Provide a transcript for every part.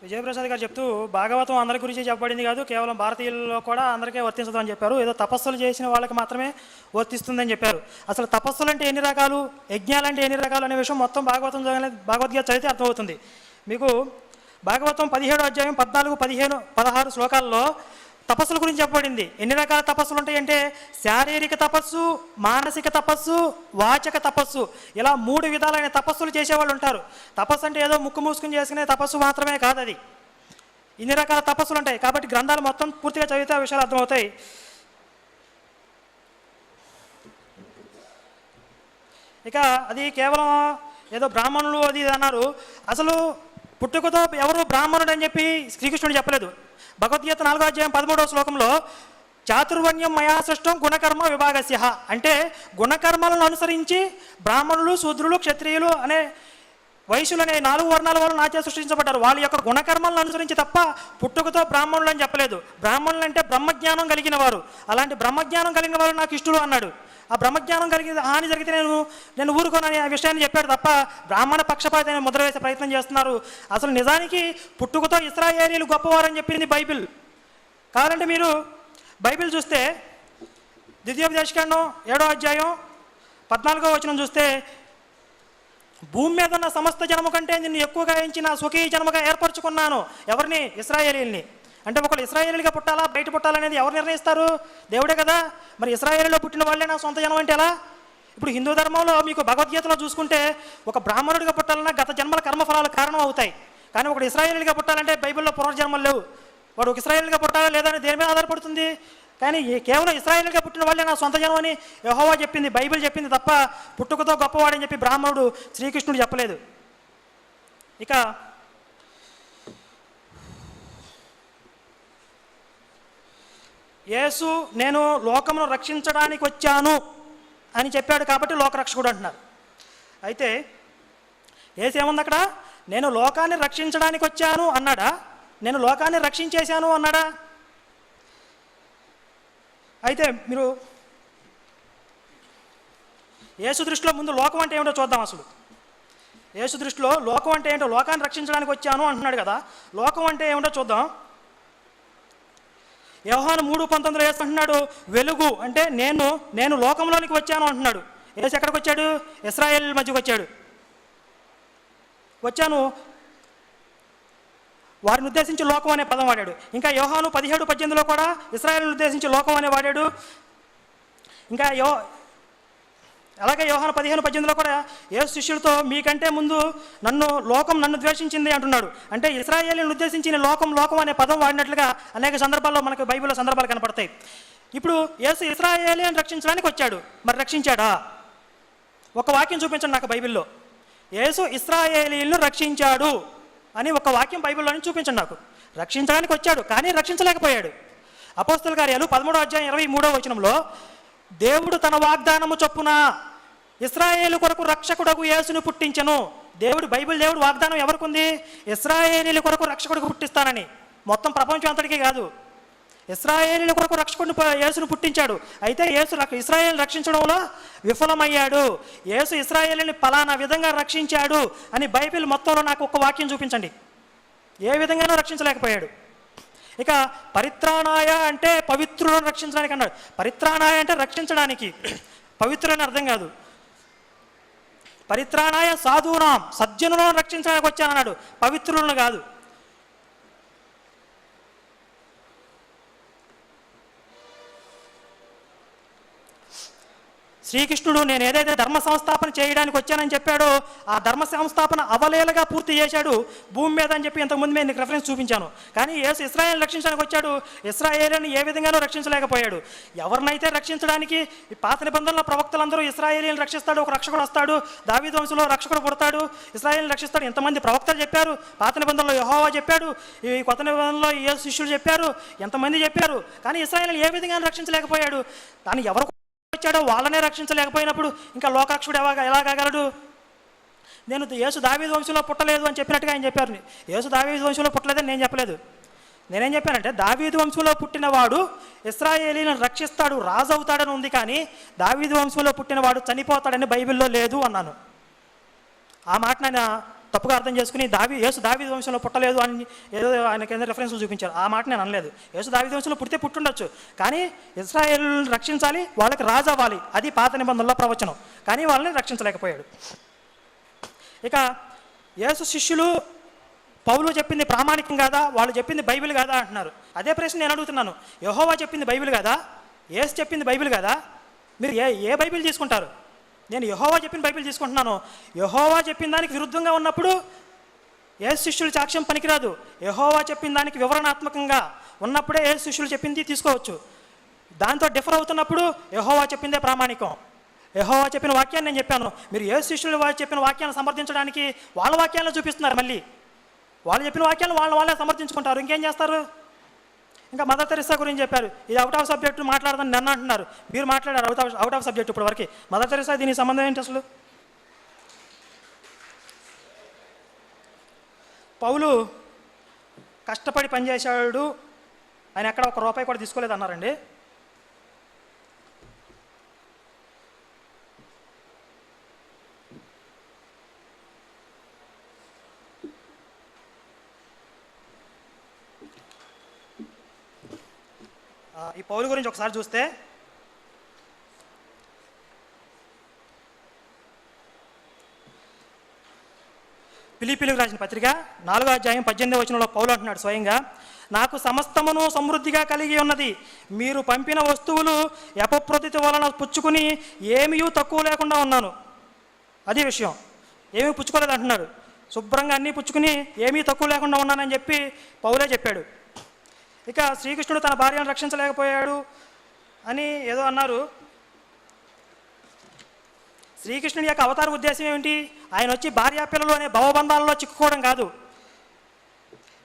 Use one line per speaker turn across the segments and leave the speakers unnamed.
విజయప్రసాద్ గారు చెప్తూ భాగవతం అందరి గురించి చెప్పబడింది కాదు, కేవలం భారతీయుల్లో కూడా అందరికీ వర్తించదు అని చెప్పారు. ఏదో తపస్సులు చేసిన వాళ్ళకి మాత్రమే వర్తిస్తుందని చెప్పారు. అసలు తపస్సులు అంటే ఎన్ని రకాలు, యజ్ఞాలు అంటే ఎన్ని రకాలు అనే విషయం మొత్తం భగవద్గీత చదివితే అర్థమవుతుంది మీకు. భాగవతం 17వ అధ్యాయం 14, 15, 16 శ్లోకాల్లో తపస్సుల గురించి చెప్పబడింది. ఎన్ని రకాల తపస్సులు ఉంటాయంటే శారీరక తపస్సు, మానసిక తపస్సు, వాచక తపస్సు, ఇలా 3 విధాలైన తపస్సులు చేసేవాళ్ళు ఉంటారు. తపస్సు అంటే ఏదో ముక్కు మూసుకుని చేసుకునే తపస్సు మాత్రమే కాదు, అది ఇన్ని రకాల తపస్సులు ఉంటాయి. కాబట్టి గ్రంథాలు మొత్తం పూర్తిగా చదివితే ఆ విషయాలు అర్థమవుతాయి. ఇక అది కేవలం ఏదో బ్రాహ్మణులు అది ఇది అన్నారు. అసలు పుట్టుకతో ఎవరు బ్రాహ్మణుడు అని చెప్పి శ్రీకృష్ణుడు చెప్పలేదు. భగవద్గీత 4వ అధ్యాయం 13వ శ్లోకంలో చాతుర్వర్ణ్యం మయా సృష్టం గుణకర్మ విభాగస్య అంటే గుణకర్మలను అనుసరించి బ్రాహ్మణులు, శూద్రులు, క్షత్రియులు అనే వైశ్యులు అనే 4 వర్ణాల వాళ్ళు నాచే సృష్టించబడ్డారు. వాళ్ళ యొక్క గుణకర్మలను అనుసరించి తప్ప పుట్టుకతో బ్రాహ్మణులు అని చెప్పలేదు. బ్రాహ్మణులు అంటే బ్రహ్మజ్ఞానం కలిగిన వారు. అలాంటి బ్రహ్మజ్ఞానం కలిగిన వారు నాకు ఇష్టలు అన్నాడు. ఆ బ్రహ్మజ్ఞానం కలిగిన హాని జరిగితే నేను ఊరుకోనని ఆ విషయాన్ని చెప్పాడు తప్ప బ్రాహ్మణ పక్షపాత ముద్ర వేసే ప్రయత్నం చేస్తున్నారు. అసలు నిజానికి పుట్టుకతో ఇశ్రాయేలీయులు గొప్పవారని చెప్పింది బైబిల్. కావాలంటే మీరు బైబిల్ చూస్తే ద్వితీయోపదేశకాండం 7వ అధ్యాయం 14వ వచనం చూస్తే భూమి మీద ఉన్న సమస్త జనము కంటే నిన్ను ఎక్కువగా ఎంచిన స్వకీయ జనముగా ఏర్పరచుకున్నాను. ఎవరిని? ఇశ్రాయేలీయుల్ని. అంటే ఒకళ్ళు ఇశ్రాయేలీలుగా పుట్టాలా బయట పుట్టాలనేది ఎవరు నిర్ణయిస్తారు? దేవుడే కదా. మరి ఇశ్రాయేలీలో పుట్టిన వాళ్ళే నా సొంత జనం అంటే ఎలా? ఇప్పుడు హిందూ ధర్మంలో మీకు భగవద్గీతలో చూసుకుంటే ఒక బ్రాహ్మణుడిగా పుట్టాలన్నా గత జన్మల కర్మఫలాలు కారణం అవుతాయి. కానీ ఒకడు ఇశ్రాయేలీగా పుట్టాలంటే బైబిల్లో పునర్జన్మలు లేవు. వాడు ఒక ఇశ్రాయేలీగా పుట్టాలా లేదా అని దేని మీద ఆధారపడుతుంది. కానీ కేవలం ఇశ్రాయేలీగా పుట్టిన వాళ్ళే నా సొంత జనం అని యెహోవా చెప్పింది, బైబిల్ చెప్పింది తప్ప పుట్టుకతో గొప్పవాడని చెప్పి బ్రాహ్మణుడు శ్రీకృష్ణుడు చెప్పలేదు. ఇక యేసు నేను లోకమును రక్షించడానికి వచ్చాను అని చెప్పాడు కాబట్టి లోకరక్షకుడు అంటున్నారు. అయితే యేసు ఏముంది అక్కడ? నేను లోకాన్ని రక్షించడానికి వచ్చాను అన్నాడా? నేను లోకాన్ని రక్షించేశాను అన్నాడా? అయితే మీరు యేసు దృష్టిలో ముందు లోకం అంటే ఏమిటో చూద్దాం. అసలు యేసు దృష్టిలో లోకం అంటే ఏంటో, లోకాన్ని రక్షించడానికి వచ్చాను అంటున్నాడు కదా, లోకం అంటే ఏమిటో చూద్దాం. యోహాను 3:19 యేసు అంటున్నాడు వెలుగు అంటే నేను లోకంలోనికి వచ్చాను అంటున్నాడు. యేసు ఎక్కడికి వచ్చాడు? ఇశ్రాయేల్ మధ్యకి వచ్చాను వారిని ఉద్దేశించి లోకం అనే పదం వాడాడు. ఇంకా యోహాను 17:18లో కూడా ఇశ్రాయేల్ని ఉద్దేశించి లోకం అనే వాడాడు. ఇంకా అలాగే యోహాను 15:18లో కూడా యేసు శిష్యులతో మీకంటే ముందు లోకం నన్ను ద్వేషించింది అంటున్నాడు. అంటే ఇశ్రాయేలుని ఉద్దేశించిన లోకం అనే పదం వాడినట్లుగా అనేక సందర్భాల్లో మనకు బైబిల్లో సందర్భాలు కనపడతాయి. ఇప్పుడు యేసు ఇశ్రాయేలుని రక్షించడానికి వచ్చాడు, మరి రక్షించాడా? ఒక వాక్యం చూపించండి నాకు బైబిల్లో. యేసు ఇశ్రాయేలీయులను రక్షించాడు అని ఒక వాక్యం బైబిల్లోని చూపించండి నాకు. రక్షించడానికి వచ్చాడు కానీ రక్షించలేకపోయాడు. అపోస్తలుల కార్యాలు 13వ అధ్యాయం 23వ వచనంలో దేవుడు తన వాగ్దానము చొప్పున ఇశ్రాయేలు కొరకు రక్షకుడకు యేసును పుట్టించెను. బైబిల్ దేవుడు వాగ్దానం ఎవరికి ఉంది? ఇశ్రాయేలీల కొరకు రక్షకుడికి పుట్టిస్తానని. మొత్తం ప్రపంచం అంతటికీ కాదు, ఇశ్రాయేలీల కొరకు రక్షకుడిని యేసును పుట్టించాడు. అయితే యేసు ఇశ్రాయేలు రక్షించడంలో విఫలమయ్యాడు. యేసు ఇశ్రాయేలుని పలానా విధంగా రక్షించాడు అని బైబిల్ మొత్తంలో నాకు ఒక వాక్యం చూపించండి. ఏ విధంగానూ రక్షించలేకపోయాడు. ఇక పరిత్రాణాయ అంటే పవిత్రులను రక్షించడానికి అన్నాడు. పరిత్రాణాయ అంటే రక్షించడానికి, పవిత్రులని అర్థం కాదు. పరిత్రాణాయ సాధూనాం సజ్జనులను రక్షించడానికి వచ్చానన్నాడు, పవిత్రులను కాదు. శ్రీకృష్ణుడు నేను ఏదైతే ధర్మ సంస్థాపన చేయడానికి వచ్చానని చెప్పాడో ఆ ధర్మ సంస్థాపన అవలేలగా పూర్తి చేశాడు భూమి మీద అని చెప్పి ఇంతకుముందు నేను రెఫరెన్స్ చూపించాను. కానీ యేసు ఇశ్రాయేలు రక్షించడానికి వచ్చాడు, ఇశ్రాయేలుని ఏ విధంగానూ రక్షించలేకపోయాడు. ఎవరినైతే రక్షించడానికి ఈ పాత నిబంధనల ప్రవక్తలందరూ ఇశ్రాయేలుని రక్షిస్తాడు, ఒక రక్షకుడు వస్తాడు, దావీదు వంశంలో రక్షకుడు పుడతాడు, ఇశ్రాయేలుని రక్షిస్తాడు, ఎంతమంది ప్రవక్తలు చెప్పారు. పాత నిబంధనలో యెహోవా చెప్పాడు, ఈ కొత్త నిబంధనలో యేసు శిష్యులు చెప్పారు, ఎంతమంది చెప్పారు. కానీ ఇశ్రాయేలుని ఏ విధంగా రక్షించలేకపోయాడు. దాన్ని ఎవరు వచ్చాడో వాళ్ళనే రక్షించలేకపోయినప్పుడు ఇంకా లోకాక్షుడు ఎలా కాగలడు? నేను యేసు దావీదు వంశంలో పుట్టలేదు అని చెప్పినట్టుగా ఆయన చెప్పారు. యేసు దావీదు వంశంలో పుట్టలేదని నేను చెప్పలేదు. నేనేం చెప్పానంటే దావీదు వంశంలో పుట్టినవాడు ఇశ్రాయేలీలను రక్షిస్తాడు, రాజు అవుతాడని ఉంది. కానీ దావీదు వంశంలో పుట్టినవాడు చనిపోతాడని బైబిల్లో లేదు అన్నాను. ఆ మాట నేను తప్పుగా అర్థం చేసుకుని యేసు దావీదు వంశంలో పుట్టలేదు అని ఏదో ఆయన కింద రెఫరెన్స్ చూపించారు. ఆ మాట నేను అనలేదు. యేసు దావీదు వంశంలో పుట్టుండొచ్చు, కానీ ఇశ్రాయేల్ రక్షించాలి, వాళ్ళకి రాజు అవ్వాలి. అది పాత నిబంధనలో ప్రవచనం. కానీ వాళ్ళని రక్షించలేకపోయాడు. ఇక యేసు శిష్యులు పౌలు చెప్పింది ప్రామాణికం కాదా, వాళ్ళు చెప్పింది బైబిల్ కాదా అంటున్నారు. అదే ప్రశ్న నేను అడుగుతున్నాను. యెహోవా చెప్పింది బైబిల్ కాదా, యేసు చెప్పింది బైబిల్ కాదా? మీరు ఏ బైబిల్ తీసుకుంటారు? నేను యెహోవా చెప్పిన బైబిల్ తీసుకుంటున్నాను. యెహోవా చెప్పిన దానికి విరుద్ధంగా ఉన్నప్పుడు యేసు శిష్యుల సాక్ష్యం పనికిరాదు. యెహోవా చెప్పిన దానికి వివరణాత్మకంగా ఉన్నప్పుడే యేసు శిష్యులు చెప్పింది తీసుకోవచ్చు. దాంతో డిఫర్ అవుతున్నప్పుడు యెహోవా చెప్పిందే ప్రామాణికం. యెహోవా చెప్పిన వాక్యాన్ని నేను చెప్పాను, మీరు యేసు శిష్యులు వాళ్ళు చెప్పిన వాక్యాన్ని సమర్థించడానికి వాళ్ళ వాక్యాలను చూపిస్తున్నారు. మళ్ళీ వాళ్ళు చెప్పిన వాక్యాలను వాళ్ళే సమర్థించుకుంటారు. ఇంకేం చేస్తారు? ఇంకా మదర్ తెరెసా గురించి చెప్పారు, ఇది అవుట్ ఆఫ్ సబ్జెక్ట్ మాట్లాడదని నన్ను అంటున్నారు. మీరు మాట్లాడారు అవుట్ ఆఫ్ సబ్జెక్ట్. ఇప్పుడు వరకు మదర్ తెరెసా దీనికి సంబంధం ఏంటి అసలు? పౌలు కష్టపడి పనిచేశాడు, ఆయన ఎక్కడ ₹1 కూడా తీసుకోలేదు అన్నారండి. ఈ పౌలు గురించి ఒకసారి చూస్తే ఫిలిప్పీయులకు రాసిన పత్రిక 4వ అధ్యాయం 18వ వచనంలో పౌలు అంటున్నాడు స్వయంగా, నాకు సమస్తమును సమృద్ధిగా కలిగి ఉన్నది, మీరు పంపిన వస్తువులు అపప్రతితి వలన పుచ్చుకుని ఏమీ తక్కువ లేకుండా ఉన్నాను. అదే విషయం, ఏమీ పుచ్చుకోలేదు అంటున్నాడు. శుభ్రంగా అన్నీ పుచ్చుకుని ఏమీ తక్కువ లేకుండా ఉన్నానని చెప్పి పౌలే చెప్పాడు. ఇక శ్రీకృష్ణుడు తన భార్యను రక్షించలేకపోయాడు అని ఏదో అన్నారు. శ్రీకృష్ణుడి యొక్క అవతార ఉద్దేశం ఏమిటి? ఆయన వచ్చి భార్యాపిల్లలు అనే భవబంధాలలో చిక్కుకోవడం కాదు.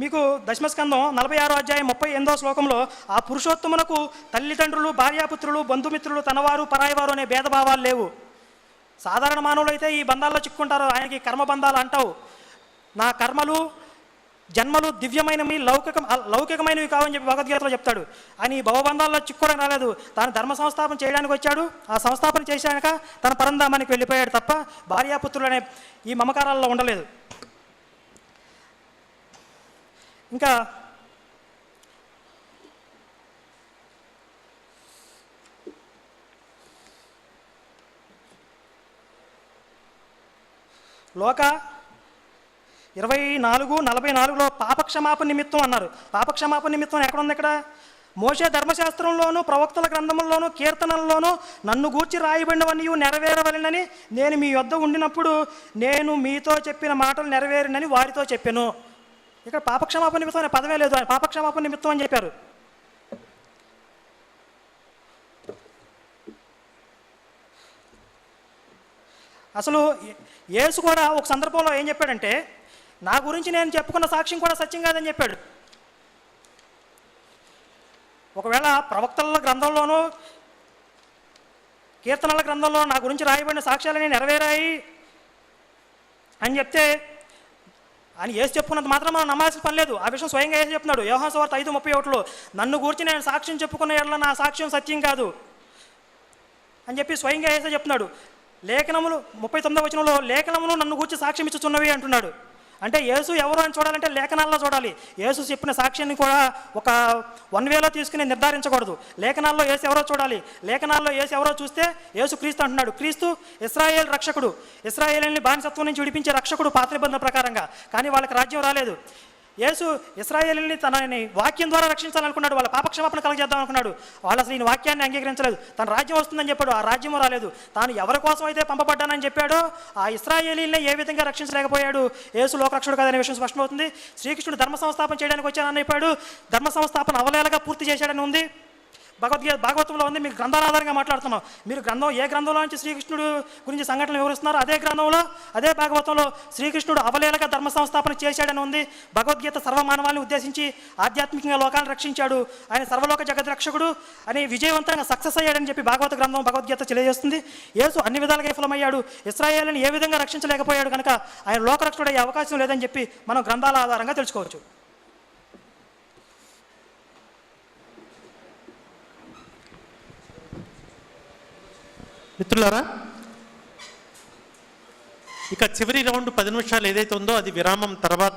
మీకు దశమస్కందం 46వ అధ్యాయం 38వ శ్లోకంలో ఆ పురుషోత్తమునకు తల్లిదండ్రులు, భార్యాపుత్రులు, బంధుమిత్రులు, తనవారు, పరాయివారు అనే భేదభావాలు లేవు. సాధారణ మానవులు అయితే ఈ బంధాల్లో చిక్కుంటారు. ఆయనకి కర్మబంధాలు అంటావు. నా కర్మలు జన్మలు దివ్యమైనవి, లౌకికమైనవి కావని చెప్పి భగవద్గీతలో చెప్తాడు. ఆయన ఈ భవబంధాల్లో చిక్కుకోవడం రాలేదు. తాను ధర్మ సంస్థాపన చేయడానికి వచ్చాడు. ఆ సంస్థాపన చేశాక తన పరంధామానికి వెళ్ళిపోయాడు తప్ప భార్యాపుత్రులు అనే ఈ మమకారాల్లో ఉండలేదు. ఇంకా లోక 24:44లో పాపక్షమాపణ నిమిత్తం అన్నారు. పాపక్షమాపణ నిమిత్తం ఎక్కడుంది? ఇక్కడ మోషే ధర్మశాస్త్రంలోనూ ప్రవక్తల గ్రంథంలోనూ కీర్తనల్లోనూ నన్ను గూర్చి రాయబడినవన్నీ నెరవేరవలెనని నేను మీ యొద్ద ఉండినప్పుడు నేను మీతో చెప్పిన మాటలు నెరవేరినని వారితో చెప్పాను. ఇక్కడ పాపక్షమాపణ నిమిత్తం అనే పదమే లేదు, పాపక్షమాపణ నిమిత్తం అని చెప్పారు. అసలు యేసు కూడా ఒక సందర్భంలో ఏం చెప్పాడంటే, నా గురించి నేను చెప్పుకున్న సాక్ష్యం కూడా సత్యం కాదని చెప్పాడు. ఒకవేళ ప్రవక్తల గ్రంథంలోనూ కీర్తనల గ్రంథంలో నా గురించి రాయబడిన సాక్ష్యాలని నెరవేరాయి అని చెప్తే అని యేసు చెప్పుకున్నంత మాత్రం మనం నమ్మాల్సిన పని లేదు. ఆ విషయం స్వయంగా యేసు చెప్తున్నాడు. యోహాను సువార్త 5:31లో నన్ను గురించి నేను సాక్ష్యం చెప్పుకున్న ఎడల నా సాక్ష్యం సత్యం కాదు అని చెప్పి స్వయంగా యేసు చెప్తున్నాడు. లేఖనములు 39వ వచనంలో లేఖనములు నన్ను గూర్చి సాక్ష్యం ఇచ్చుచున్నవి అంటున్నాడు. అంటే యేసు ఎవరు అని చూడాలంటే లేఖనాల్లో చూడాలి. యేసు చెప్పిన సాక్ష్యాన్ని కూడా ఒక వన్ వేలో తీసుకుని నిర్ధారించకూడదు. లేఖనాల్లో యేసు ఎవరో చూడాలి. లేఖనాల్లో యేసు ఎవరో చూస్తే యేసు క్రీస్తు అంటున్నాడు. క్రీస్తు ఇశ్రాయేల్ రక్షకుడు, ఇశ్రాయేలుని బానిసత్వం నుంచి విడిపించే రక్షకుడు పాత నిబంధన ప్రకారంగా. కానీ వాళ్ళకి రాజ్యం రాలేదు. యేసు ఇశ్రాయేలుని తనని వాక్యం ద్వారా రక్షించాలనుకున్నాడు. వాళ్ళ పాపక్షమాపణ కలగజేద్దాం అనుకున్నాడు. వాళ్ళు అసలు ఈయన వాక్యాన్ని అంగీకరించలేదు. తన రాజ్యం వస్తుందని చెప్పాడు, ఆ రాజ్యము రాలేదు. తాను ఎవరి కోసం అయితే పంపబడ్డానని చెప్పాడో ఆ ఇశ్రాయేలీని ఏ విధంగా రక్షించలేకపోయాడు. యేసు లోకరక్షకుడు కాదనే విషయం స్పష్టమవుతుంది. శ్రీకృష్ణుడు ధర్మ సంస్థాపన చేయడానికి వచ్చానని చెప్పాడు. ధర్మ సంస్థాపన అవలేలగా పూర్తి చేశాడని ఉంది. భాగవతంలో ఉంది. మీకు గ్రంథాల ఆధారంగా మాట్లాడుతున్నాం. మీరు ఏ గ్రంథంలో నుంచి శ్రీకృష్ణుడు గురించి సంఘటనలు వివరిస్తున్నారో అదే గ్రంథంలో, అదే భాగవతంలో శ్రీకృష్ణుడు అవలేలగా ధర్మ సంస్థాపన చేశాడని ఉంది. భగవద్గీత సర్వమానవాన్ని ఉద్దేశించి ఆధ్యాత్మికంగా లోకాలను రక్షించాడు, ఆయన సర్వలోక జగత్ రక్షకుడు అని విజయవంతంగా సక్సెస్ అయ్యాడని చెప్పి భాగవత గ్రంథం భగవద్గీత తెలియజేస్తుంది. యేసు అన్ని విధాలుగా విఫలమయ్యాడు. ఇశ్రాయేలుని ఏ విధంగా రక్షించలేకపోయాడు కనుక ఆయన లోకరక్షకుడు అయ్యే అవకాశం లేదని చెప్పి మనం గ్రంథాల ఆధారంగా తెలుసుకోవచ్చు.
మిత్రులారా, ఇక చివరి రౌండ్ 10 నిమిషాలు ఏదైతే ఉందో అది విరామం తర్వాత